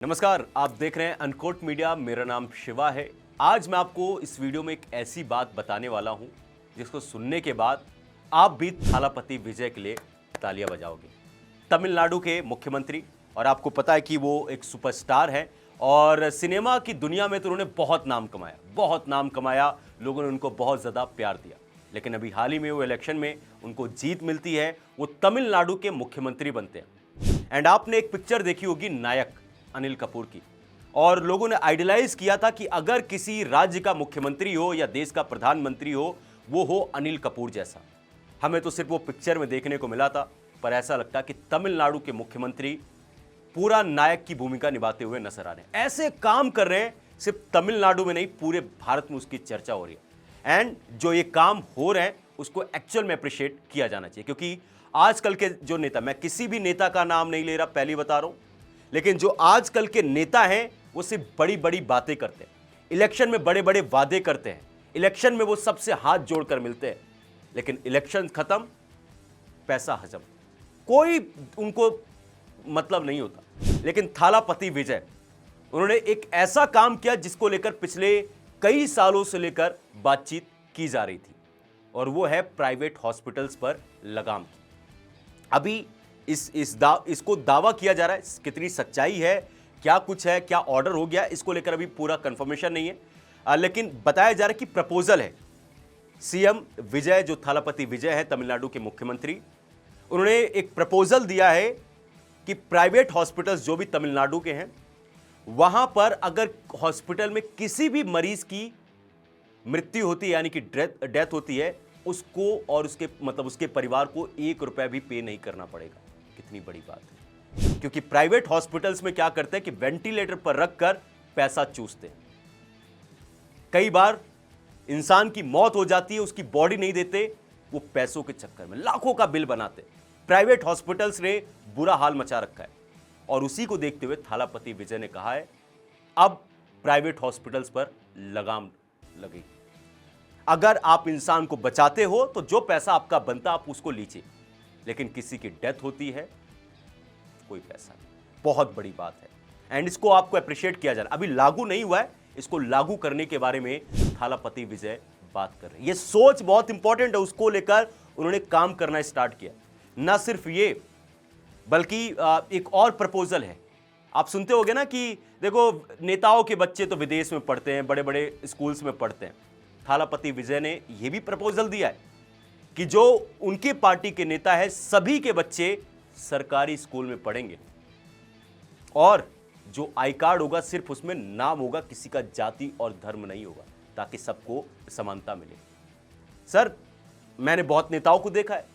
नमस्कार, आप देख रहे हैं अनकोट मीडिया। मेरा नाम शिवा है। आज मैं आपको इस वीडियो में एक ऐसी बात बताने वाला हूं जिसको सुनने के बाद आप भी थालापति विजय के लिए तालियां बजाओगे। तमिलनाडु के मुख्यमंत्री, और आपको पता है कि वो एक सुपरस्टार है और सिनेमा की दुनिया में तो उन्होंने बहुत नाम कमाया। लोगों ने उनको बहुत ज़्यादा प्यार दिया। लेकिन अभी हाल ही में वो इलेक्शन में उनको जीत मिलती है, वो तमिलनाडु के मुख्यमंत्री बनते हैं। एंड आपने एक पिक्चर देखी होगी नायक अनिल कपूर की, और लोगों ने आइडियलाइज किया था कि अगर किसी राज्य का मुख्यमंत्री हो या देश का प्रधानमंत्री हो, वो हो अनिल कपूर जैसा। हमें तो सिर्फ वो पिक्चर में देखने को मिला था, पर ऐसा लगता कि तमिलनाडु के मुख्यमंत्री पूरा नायक की भूमिका निभाते हुए नजर आ रहे हैं। ऐसे काम कर रहे हैं, सिर्फ तमिलनाडु में नहीं पूरे भारत में उसकी चर्चा हो रही है। एंड जो ये काम हो रहे हैं उसको एक्चुअल में अप्रिशिएट किया जाना चाहिए, क्योंकि आजकल के जो नेता, मैं किसी भी नेता का नाम नहीं ले रहा, पहली बता रहा हूं, लेकिन जो आजकल के नेता हैं वो सिर्फ बड़ी बड़ी बातें करते हैं, इलेक्शन में बड़े बड़े वादे करते हैं, इलेक्शन में वो सबसे हाथ जोड़कर मिलते हैं, लेकिन इलेक्शन खत्म, पैसा हजम, कोई उनको मतलब नहीं होता। लेकिन थालापति विजय, उन्होंने एक ऐसा काम किया जिसको लेकर पिछले कई सालों से लेकर बातचीत की जा रही थी, और वो है प्राइवेट हॉस्पिटल्स पर लगाम की। अभी इसको दावा किया जा रहा है, कितनी सच्चाई है, क्या कुछ है, क्या ऑर्डर हो गया, इसको लेकर अभी पूरा कंफर्मेशन नहीं है। लेकिन बताया जा रहा है कि प्रपोजल है। सीएम विजय, जो थालापति विजय है तमिलनाडु के मुख्यमंत्री, उन्होंने एक प्रपोजल दिया है कि प्राइवेट हॉस्पिटल्स जो भी तमिलनाडु के हैं, वहां पर अगर हॉस्पिटल में किसी भी मरीज की मृत्यु होती है, यानी कि डेथ होती है, उसको और उसके परिवार को 1 रुपया भी पे नहीं करना पड़ेगा। कितनी बड़ी बात है, क्योंकि प्राइवेट हॉस्पिटल्स में क्या करते हैं कि वेंटिलेटर पर रखकर पैसा चूसते हैं। कई बार इंसान की मौत हो जाती है, उसकी बॉडी नहीं देते, वो पैसों के चक्कर में लाखों का बिल बनाते। प्राइवेट हॉस्पिटल्स ने बुरा हाल मचा रखा है, और उसी को देखते हुए थालापति विजय ने कहा है अब प्राइवेट हॉस्पिटल्स पर लगाम लगेगी। अगर आप इंसान को बचाते हो तो जो पैसा आपका बनता आप उसको लीजिए, लेकिन किसी की डेथ होती है, कोई पैसा नहीं। बहुत बड़ी बात है, एंड इसको आपको अप्रिशिएट किया जाना। अभी लागू नहीं हुआ है, इसको लागू करने के बारे में थालापति विजय बात कर रहे हैं। ये सोच बहुत इंपॉर्टेंट है, उसको लेकर उन्होंने काम करना स्टार्ट किया। ना सिर्फ ये, बल्कि एक और प्रपोजल है। आप सुनते होंगे ना कि देखो, नेताओं के बच्चे तो विदेश में पढ़ते हैं, बड़े बड़े स्कूल्स में पढ़ते हैं। थालापति विजय ने यह भी प्रपोजल दिया है कि जो उनके पार्टी के नेता है, सभी के बच्चे सरकारी स्कूल में पढ़ेंगे, और जो आई कार्ड होगा सिर्फ उसमें नाम होगा, किसी का जाति और धर्म नहीं होगा, ताकि सबको समानता मिले। सर, मैंने बहुत नेताओं को देखा है,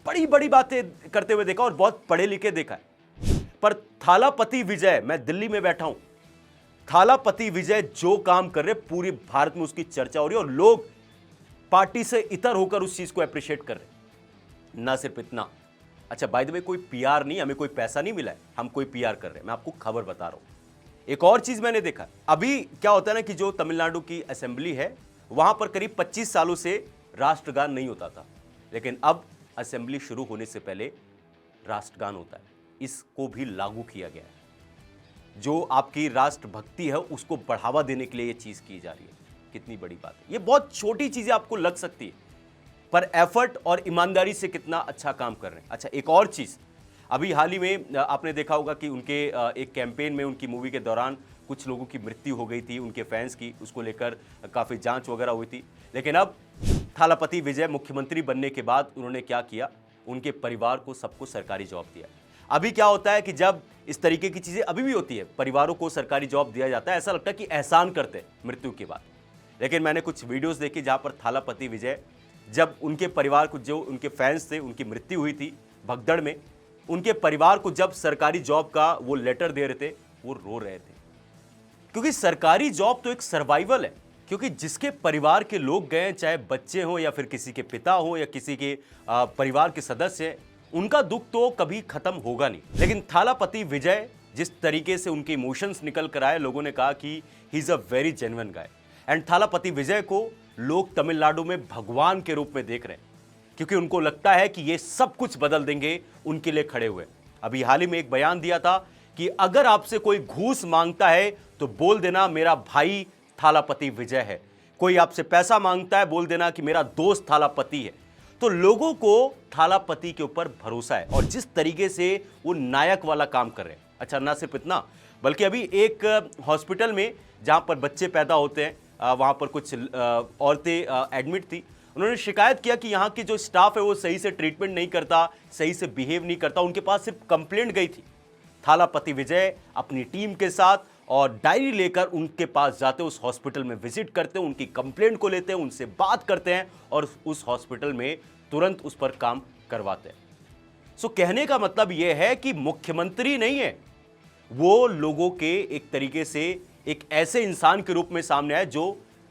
बड़ी बड़ी बातें करते हुए देखा, और बहुत पढ़े लिखे देखा है, पर थालापति विजय, मैं दिल्ली में बैठा हूं, थालापति विजय जो काम कर रहे, पूरे भारत में उसकी चर्चा हो रही है, और लोग पार्टी से इतर होकर उस चीज को अप्रिशिएट कर रहे। ना सिर्फ इतना, अच्छा बाय द वे, कोई पीआर नहीं, हमें कोई पैसा नहीं मिला है, हम कोई पीआर कर रहे हैं, मैं आपको खबर बता रहा हूं। एक और चीज मैंने देखा, अभी क्या होता है ना कि जो तमिलनाडु की असेंबली है, वहां पर करीब 25 सालों से राष्ट्रगान नहीं होता था, लेकिन अब असेंबली शुरू होने से पहले राष्ट्रगान होता है। इसको भी लागू किया गया है। जो आपकी राष्ट्रभक्ति है उसको बढ़ावा देने के लिए ये चीज की जा रही है। कितनी बड़ी बात है। ये बहुत छोटी चीजें आपको लग सकती है, पर एफर्ट और ईमानदारी से कितना अच्छा काम कर रहे हैं। अच्छा, एक और चीज, अभी हाल ही में आपने देखा होगा कि उनके एक कैंपेन में, उनकी मूवी के दौरान कुछ लोगों की मृत्यु हो गई थी, उनके फैंस की, उसको लेकर काफी जांच वगैरह हुई थी। लेकिन अब थालापति विजय मुख्यमंत्री बनने के बाद उन्होंने क्या किया, उनके परिवार को सबको सरकारी जॉब दिया। अभी क्या होता है कि जब इस तरीके की चीजें अभी भी होती है, परिवारों को सरकारी जॉब दिया जाता है, ऐसा लगता है कि एहसान करते हैं मृत्यु के बाद। लेकिन मैंने कुछ वीडियोस देखी जहां पर थालापति विजय, जब उनके परिवार को, जो उनके फैंस थे, उनकी मृत्यु हुई थी भगदड़ में, उनके परिवार को जब सरकारी जॉब का वो लेटर दे रहे थे, वो रो रहे थे, क्योंकि सरकारी जॉब तो एक सर्वाइवल है। क्योंकि जिसके परिवार के लोग गए, चाहे बच्चे हों या फिर किसी के पिता हो या किसी के परिवार के सदस्य, उनका दुख तो कभी खत्म होगा नहीं। लेकिन थालापति विजय, जिस तरीके से उनके इमोशंस निकल कर आए, लोगों ने कहा कि he is a very genuine guy. And Thalapathy Vijay को लोग तमिलनाडु में भगवान के रूप में देख रहे हैं, क्योंकि उनको लगता है कि ये सब कुछ बदल देंगे, उनके लिए खड़े हुए। अभी हाल ही में एक बयान दिया था कि अगर आपसे कोई घूस मांगता है तो बोल देना मेरा भाई थालापति विजय है, कोई आपसे पैसा मांगता है बोल देना कि मेरा दोस्त थालापति है। तो लोगों को थालापति के ऊपर भरोसा है और जिस तरीके से वो नायक वाला काम कर रहे हैं। अच्छा, ना सिर्फ इतना, बल्कि अभी एक हॉस्पिटल में जहां पर बच्चे पैदा होते हैं वहां पर कुछ औरतें एडमिट थी। उन्होंने शिकायत किया कि यहाँ की जो स्टाफ है वो सही से ट्रीटमेंट नहीं करता, सही से बिहेव नहीं करता। उनके पास सिर्फ कंप्लेंट गई थी। थालापति विजय अपनी टीम के साथ और डायरी लेकर उनके पास जाते, उस हॉस्पिटल में विजिट करते हैं, उनकी कंप्लेंट को लेते हैं, उनसे बात करते हैं और उस हॉस्पिटल में तुरंत उस पर काम करवाते हैं। सो कहने का मतलब यह है कि मुख्यमंत्री नहीं है, वो लोगों के एक तरीके से एक ऐसे इंसान के रूप में सामने आए जो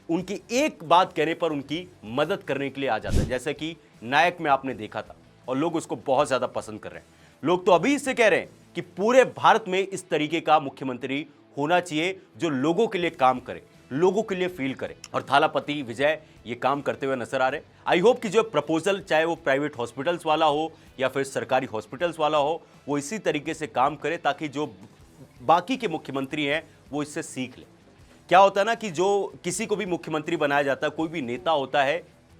उनकी एक बात कहने पर उनकी मदद करने के लिए आ जाता है। जैसे कि नायक में आपने देखा था और लोग उसको बहुत ज्यादा पसंद कर रहे हैं। लोग तो अभी इससे कह रहे हैं कि पूरे भारत में इस तरीके का मुख्यमंत्री होना चाहिए जो लोगों के लिए काम करे, लोगों के लिए फील करे। और थालापति विजय ये काम करते हुए नजर आ रहे हैं। आई होप कि जो प्रपोजल, चाहे वो प्राइवेट हॉस्पिटल्स वाला हो या फिर सरकारी हॉस्पिटल्स वाला हो, वो इसी तरीके से काम करे ताकि जो बाकी के मुख्यमंत्री हैं वो इससे सीख ले। क्या होता है ना कि जो किसी को भी मुख्यमंत्री बनाया जाता है, कोई भी नेता होता है,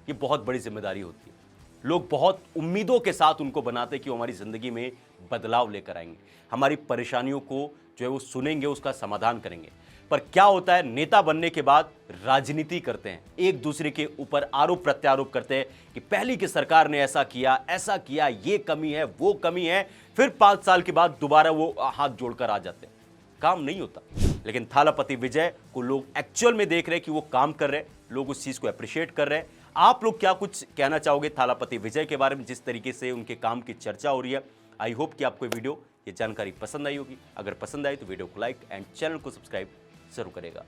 ये बहुत बड़ी जिम्मेदारी होती है। लोग बहुत उम्मीदों के साथ उनको बनाते हैं कि वो हमारी जिंदगी में बदलाव लेकर आएंगे, हमारी परेशानियों को जो है वो सुनेंगे, उसका समाधान करेंगे। पर क्या होता है, नेता बनने के बाद राजनीति करते हैं, एक दूसरे के ऊपर आरोप प्रत्यारोप करते हैं कि पहले की सरकार ने ऐसा किया, ये कमी है, वो कमी है। फिर 5 साल के बाद दोबारा वो हाथ जोड़कर आ जाते हैं। काम नहीं होता। लेकिन थालापति विजय को लोग एक्चुअल में देख रहे हैं कि वो काम कर रहे हैं, लोग उस चीज को अप्रिशिएट कर रहे हैं। आप लोग क्या कुछ कहना चाहोगे थालापति विजय के बारे में, जिस तरीके से उनके काम की चर्चा हो रही है? आई होप कि आपको वीडियो, ये जानकारी पसंद आई होगी। अगर पसंद आई तो वीडियो को लाइक एंड चैनल को सब्सक्राइब जरूर करेगा।